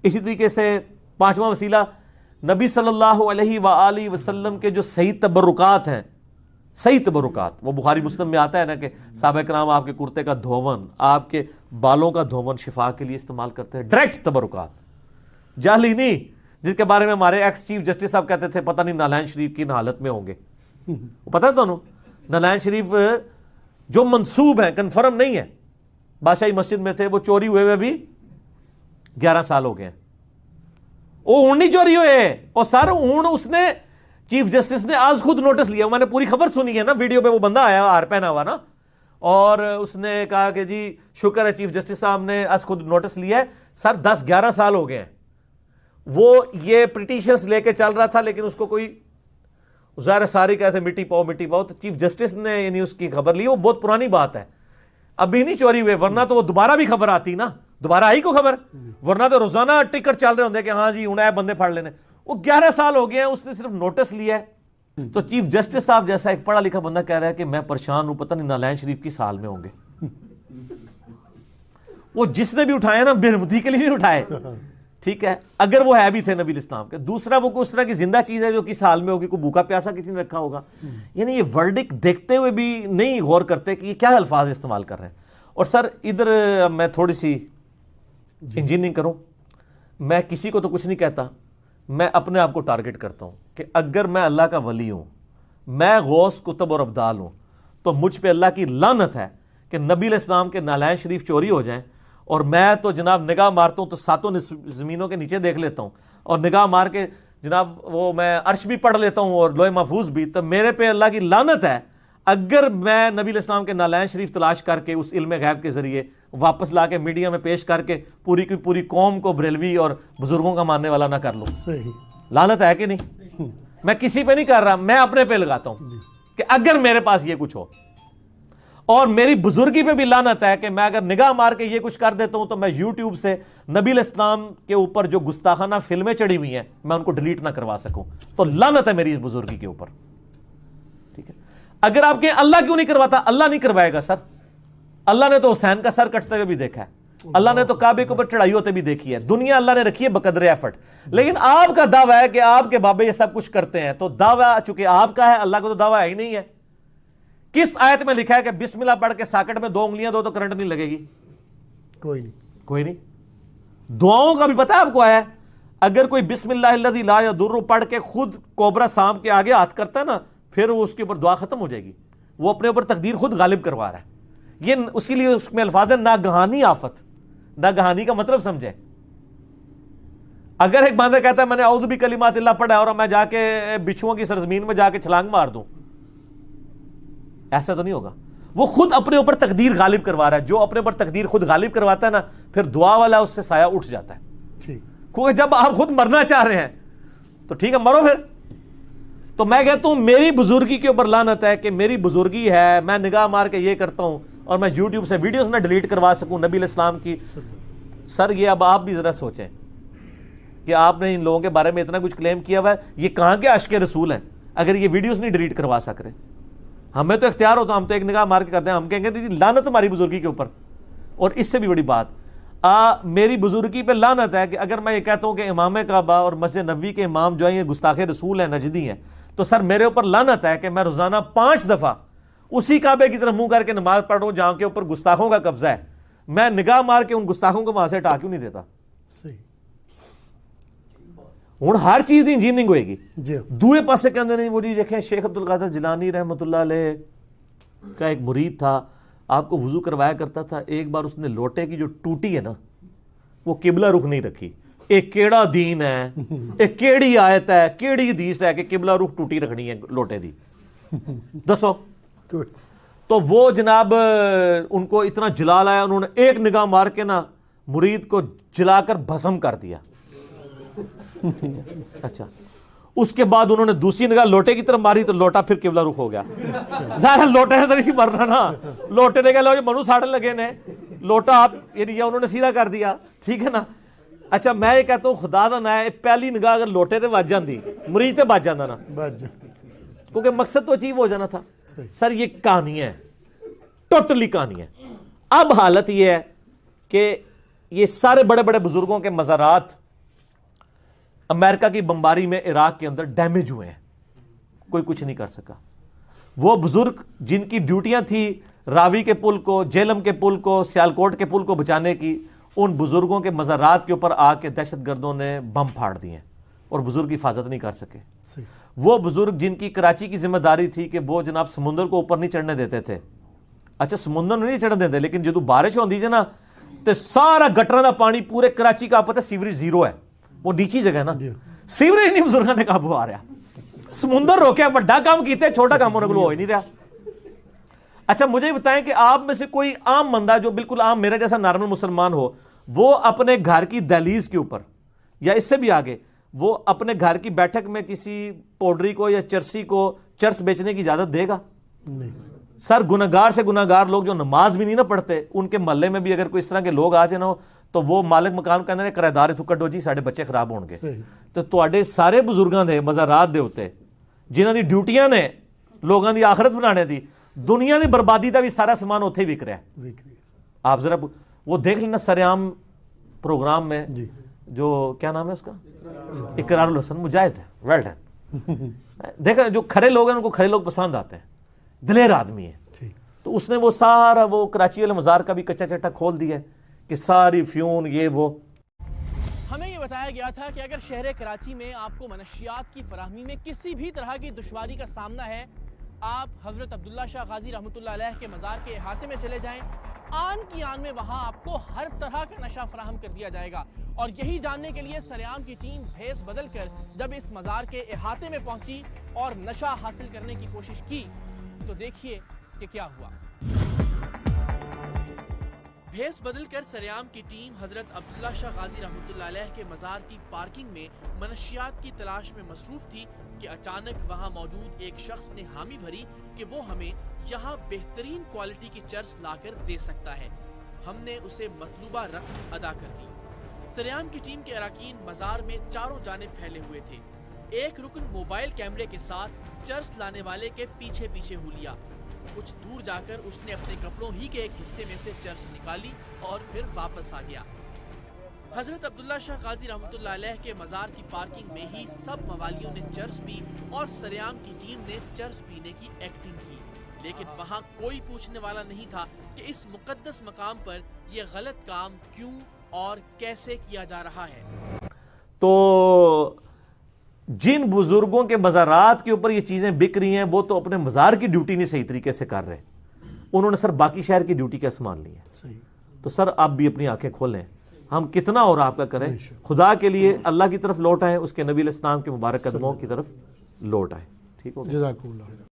اسی طریقے سے پانچواں وسیلہ نبی صلی اللہ علیہ وآلہ وسلم کے جو صحیح تبرکات ہیں، صحیح تبرکات، وہ بخاری مسلم میں آتا ہے نا کہ صحابہ کرام آپ کے کرتے کا دھون، آپ کے بالوں کا دھون شفا کے لیے استعمال کرتے ہیں، ڈائریکٹ تبرکات، جعلی نہیں، جس کے بارے میں ہمارے ایکس چیف جسٹس صاحب کہتے تھے پتہ نہیں نالین شریف کی حالت میں ہوں گے. وہ پتہ ہے تمہیں نالین شریف جو منسوب ہے، کنفرم نہیں ہے، بادشاہی مسجد میں تھے، وہ چوری ہوئے بھی 11 سال ہو گئے ہیں. وہ اون نہیں چوری ہوئے، اور سر اون اس نے چیف جسٹس نے آج خود نوٹس لیا. میں نے پوری خبر سنی ہے نا، ویڈیو پہ وہ بندہ آیا ہار پہنا ہوا نا، اور اس نے کہا کہ جی شکر ہے چیف جسٹس صاحب نے آج خود نوٹس لیا ہے. سر 10-11 سال ہو گئے ہیں. وہ یہ پٹیشنز لے کے چل رہا تھا، لیکن اس کو کوئی ظاہر ساری کہتے مٹی پاؤ مٹی پاؤ، تو چیف جسٹس نے یعنی اس کی خبر لی. وہ بہت پرانی بات ہے، ابھی نہیں چوری ہوئے، ورنہ تو وہ دوبارہ بھی خبر آتی نا، دوبارہ آئی کو خبر، ورنہ تو روزانہ ٹکر چل رہے ہوتے کہ ہاں جی انہیں بندے پھاڑ لینے. وہ 11 سال ہو گئے ہیں، اس نے صرف نوٹس لیا ہے. تو چیف جسٹس صاحب جیسا ایک پڑھا لکھا بندہ کہہ رہا ہے کہ میں پریشان ہوں، پتہ نہیں نالین شریف کی سال میں ہوں گے. وہ جس نے بھی اٹھائے نا بےرحمتی کے لیے نہیں اٹھائے، ٹھیک ہے، اگر وہ ہے بھی تھے نبی الاسلام کے. دوسرا وہ کوئی اس طرح کی زندہ چیز ہے جو کس حال میں ہوگی، کوئی بھوکا پیاسا کسی نے رکھا ہوگا. یعنی یہ ورڈک دیکھتے ہوئے بھی نہیں غور کرتے کہ یہ کیا الفاظ استعمال کر رہے ہیں. اور سر ادھر میں تھوڑی سی انجینئرنگ کروں، میں کسی کو تو کچھ نہیں کہتا، میں اپنے آپ کو ٹارگٹ کرتا ہوں کہ اگر میں اللہ کا ولی ہوں، میں غوث کتب اور ابدال ہوں، تو مجھ پہ اللہ کی لعنت ہے کہ نبی علیہ السلام کے نالین شریف چوری ہو جائیں، اور میں تو جناب نگاہ مارتا ہوں تو ساتوں زمینوں کے نیچے دیکھ لیتا ہوں، اور نگاہ مار کے جناب وہ میں عرش بھی پڑھ لیتا ہوں اور لوح محفوظ بھی. تو میرے پہ اللہ کی لعنت ہے اگر میں نبی علیہ السلام کے نالین شریف تلاش کر کے اس علم غیب کے ذریعے واپس لا کے میڈیا میں پیش کر کے پوری کی پوری قوم کو بریلوی اور بزرگوں کا ماننے والا نہ کر لوں. صحیح لعنت ہے کہ نہیں؟ میں کسی پہ نہیں کر رہا، میں اپنے پہ لگاتا ہوں کہ اگر میرے پاس یہ کچھ ہو. اور میری بزرگی پہ بھی لعنت ہے کہ میں اگر نگاہ مار کے یہ کچھ کر دیتا ہوں تو میں یوٹیوب سے نبی علیہ السلام کے اوپر جو گستاخانہ فلمیں چڑھی ہوئی ہیں میں ان کو ڈیلیٹ نہ کروا سکوں. تو لعنت ہے میری اس بزرگی کے اوپر. ٹھیک ہے، اگر آپ کہیں اللہ کیوں نہیں کرواتا، اللہ نہیں کروائے گا سر. اللہ نے تو حسین کا سر کٹتے ہوئے بھی دیکھا ہے، اللہ نے تو کعبے کے اوپر چڑھائی ہوتے بھی دیکھی ہے. دنیا اللہ نے رکھی ہے بقدر ایفرٹ. لیکن آپ کا دعویٰ ہے کہ آپ کے بابے یہ سب کچھ کرتے ہیں، تو دعویٰ چونکہ آپ کا ہے، اللہ کو تو دعویٰ ہے ہی نہیں ہے. کس آیت میں لکھا ہے کہ بسم اللہ پڑھ کے ساکٹ میں 2 انگلیاں دو تو کرنٹ نہیں لگے گی؟ کوئی نہیں. دعاؤں کا بھی پتہ ہے آپ کو آیا ہے، اگر کوئی بسم اللہ الذی لا یضر پڑھ کے خود کوبرا سانپ کے آگے ہاتھ کرتا ہے نا، پھر وہ اس کے اوپر دعا ختم ہو جائے گی. وہ اپنے اوپر تقدیر خود غالب کروا رہا ہے. یہ اسی لیے اس میں الفاظ ہے ناگہانی آفت. ناگہانی کا مطلب سمجھے. اگر ایک بندہ کہتا ہے میں نے اعوذ بکلمات اللہ پڑھا اور میں جا کے بچھوؤں کی سرزمین میں جا کے چھلانگ مار دوں، ایسا تو نہیں ہوگا. وہ خود اپنے اوپر تقدیر غالب کروا رہا ہے. جو اپنے اوپر تقدیر خود غالب کرواتا ہے نا، پھر دعا والا اس سے سایہ اٹھ جاتا ہے. کیونکہ جب آپ خود مرنا چاہ رہے ہیں تو ٹھیک ہے مرو پھر. تو میں کہتا ہوں میری بزرگی کے اوپر لعنت ہے کہ میری بزرگی ہے، میں نگاہ مار کے یہ کرتا ہوں اور میں یوٹیوب سے ویڈیوز نہ ڈیلیٹ کروا سکوں نبی علیہ السلام کی. سر یہ اب آپ بھی ذرا سوچیں کہ آپ نے ان لوگوں کے بارے میں اتنا کچھ کلیم کیا ہوا ہے، یہ کہاں کے عاشق رسول ہیں اگر یہ ویڈیوز نہیں ڈیلیٹ کروا سک رہے؟ ہمیں تو اختیار ہوتا، ہم تو ایک نگاہ مار کے کرتے ہیں، ہم کہیں گے جی لعنت ہماری بزرگی کے اوپر. اور اس سے بھی بڑی بات میری بزرگی پہ لعنت ہے کہ اگر میں یہ کہتا ہوں کہ امام کعبہ اور مسجد نبوی کے امام جو ہیں یہ گستاخ رسول ہیں، نجدی ہیں، تو سر میرے اوپر لعنت ہے کہ میں روزانہ 5 دفعہ اسی کعبے کی طرف منہ کر کے نماز پڑھ رہا ہوں جہاں کے اوپر گستاخوں کا قبضہ ہے. میں نگاہ مار کے ان گستاخوں کو وہاں سے ہٹا کیوں نہیں دیتا؟ ہوں ہر چیز دی انجینئرنگ ہوئے گی. دوئے پاسے کہندے نہیں وہ جی دیکھیں شیخ عبد القادر جیلانی رحمۃ اللہ علیہ کا ایک مرید تھا، آپ کو وضو کروایا کرتا تھا. ایک بار اس نے لوٹے کی جو ٹوٹی ہے نا وہ قبلہ رخ نہیں رکھی. ایک کیڑا دین ہے، ایک کیڑی آیت ہے، کیڑی حدیث ہے کہ قبلہ رخ ٹوٹی رکھنی ہے لوٹے دی؟ دسو. تو وہ جناب ان کو اتنا جلال آیا، انہوں نے ایک نگاہ مار کے نا مرید کو جلا کر بھسم کر دیا. اچھا اس کے بعد انہوں نے دوسری نگاہ لوٹے کی طرف ماری تو لوٹا پھر قبلہ رخ ہو گیا. ظاہر لوٹے نے تو نہیں سی مرنا نا، لوٹے نے کہا منو ساڑن لگے نے لوٹا آپ یعنی انہوں نے سیدھا کر دیا. ٹھیک ہے نا. اچھا میں یہ کہتا ہوں خدا دا نا ہے پہلی نگاہ اگر لوٹے تے بچ جاندی مرید تے بچ جاندہ نا، کیونکہ مقصد تو اچیو ہو جانا تھا. سر یہ کہانی ہے، ٹوٹلی کہانی ہے. اب حالت یہ ہے کہ یہ سارے بڑے بڑے بزرگوں کے مزارات امریکہ کی بمباری میں عراق کے اندر ڈیمیج ہوئے ہیں، کوئی کچھ نہیں کر سکا. وہ بزرگ جن کی ڈیوٹیاں تھی راوی کے پل کو، جیلم کے پل کو، سیالکوٹ کے پل کو بچانے کی، ان بزرگوں کے مزارات کے اوپر آ کے دہشت گردوں نے بم پھاڑ دیے اور بزرگ کی حفاظت نہیں کر سکے. وہ بزرگ جن کی کراچی کی ذمہ داری تھی کہ وہ جناب سمندر کو اوپر نہیں چڑھنے دیتے تھے. اچھا سمندر نہیں چڑھنے دیتے، لیکن جدو بارش ہوندی ہے نا تو سارا گٹراں دا پانی پورے کراچی کا پتہ سیوریج زیرو ہے، وہ نیچی جگہ ہے نا، سیوریج نہیں بزرگاں نے قابو آ رہا. سمندر روکیا، بڑا کام کیتے، چھوٹا کام ہونے کو ہو ہی نہیں رہا. اچھا مجھے بتائیں کہ آپ میں سے کوئی عام بندہ جو بالکل عام میرا جیسا نارمل مسلمان ہو، وہ اپنے گھر کی دہلیز کے اوپر یا اس سے بھی آگے وہ اپنے گھر کی بیٹھک میں کسی پوڈری کو یا چرسی کو چرس بیچنے کی اجازت دے گا؟ نہیں سر. گناہگار سے گناہگار لوگ جو نماز بھی نہیں نہ پڑھتے، ان کے محلے میں بھی اگر کوئی اس طرح کے لوگ آ جائیں نا تو وہ مالک مکان کہندے نے کرایہ دار اتھوں کڈو جی ساڈے بچے خراب ہون گے. تو تواڈے سارے بزرگاں دے مزارات دے اوتے جنہاں دی ڈیوٹیاں نے لوگاں دی آخرت بنانے دی، دنیا دی بربادی دا بھی سارا سامان اوتھے ہی وک رہا ہے. آپ ذرا وہ دیکھ لینا سریام پروگرام میں جو کیا نام ہے اس کا، اقرار الحسن مجاہد ہے، ویل ڈن. دیکھا جو کھڑے لوگ ہیں ان کو کھڑے لوگ پسند آتے ہیں، دلیر آدمی ہے. تو اس نے وہ سارا وہ کراچی والے مزار کا بھی کچا چٹا کھول دیا ہے کہ ساری فیون یہ وہ. ہمیں یہ بتایا گیا تھا کہ اگر شہر کراچی میں آپ کو منشیات کی فراہمی میں کسی بھی طرح کی دشواری کا سامنا ہے، آپ حضرت عبداللہ شاہ غازی رحمۃ اللہ علیہ کے مزار کے احاطے میں چلے جائیں، آن کی آن میں وہاں آپ کو ہر طرح کا نشہ فراہم کر دیا جائے گا. اور یہی جاننے کے لیے سریام کی ٹیم بھیس بدل کر جب اس مزار کے احاطے میں پہنچی اور نشہ حاصل کرنے کی کوشش کی تو دیکھیے کہ کیا ہوا. بھیس بدل کر سریام کی ٹیم حضرت عبداللہ شاہ غازی رحمۃ اللہ علیہ کے مزار کی پارکنگ میں منشیات کی تلاش میں مصروف تھی کہ اچانک وہاں موجود ایک شخص نے حامی بھری کہ وہ ہمیں یہاں بہترین کوالٹی کی چرس لا کر دے سکتا ہے. ہم نے اسے مطلوبہ رقم ادا کر دی. سریام کی ٹیم کے اراکین مزار میں چاروں جانب پھیلے ہوئے تھے. ایک رکن موبائل کیمرے کے ساتھ چرس لانے والے کے پیچھے پیچھے ہو لیا. کچھ دور جا کر اس نے اپنے کپڑوں ہی کے ایک حصے میں سے چرس نکالی اور پھر واپس آ گیا. حضرت عبداللہ شاہ غازی رحمۃ اللہ علیہ کے مزار کی پارکنگ میں ہی سب موالیوں نے چرس پی اور سریام کی ٹیم نے چرس پینے کی ایکٹنگ کی. لیکن وہاں کوئی پوچھنے والا نہیں تھا کہ اس مقدس مقام پر یہ غلط کام کیوں اور کیسے کیا جا رہا ہے. تو جن بزرگوں کے مزارات کے اوپر یہ چیزیں بک رہی ہیں وہ تو اپنے مزار کی ڈیوٹی نہیں صحیح طریقے سے کر رہے، انہوں نے سر باقی شہر کی ڈیوٹی کا سنبھال لی ہے. تو سر آپ بھی اپنی آنکھیں کھولیں، ہم کتنا اور آپ کا کریں، خدا کے لیے اللہ کی طرف لوٹ آئیں، اس کے نبی علیہ السلام کے مبارک قدموں کی طرف لوٹ آئیں. ٹھیک ہو گیا.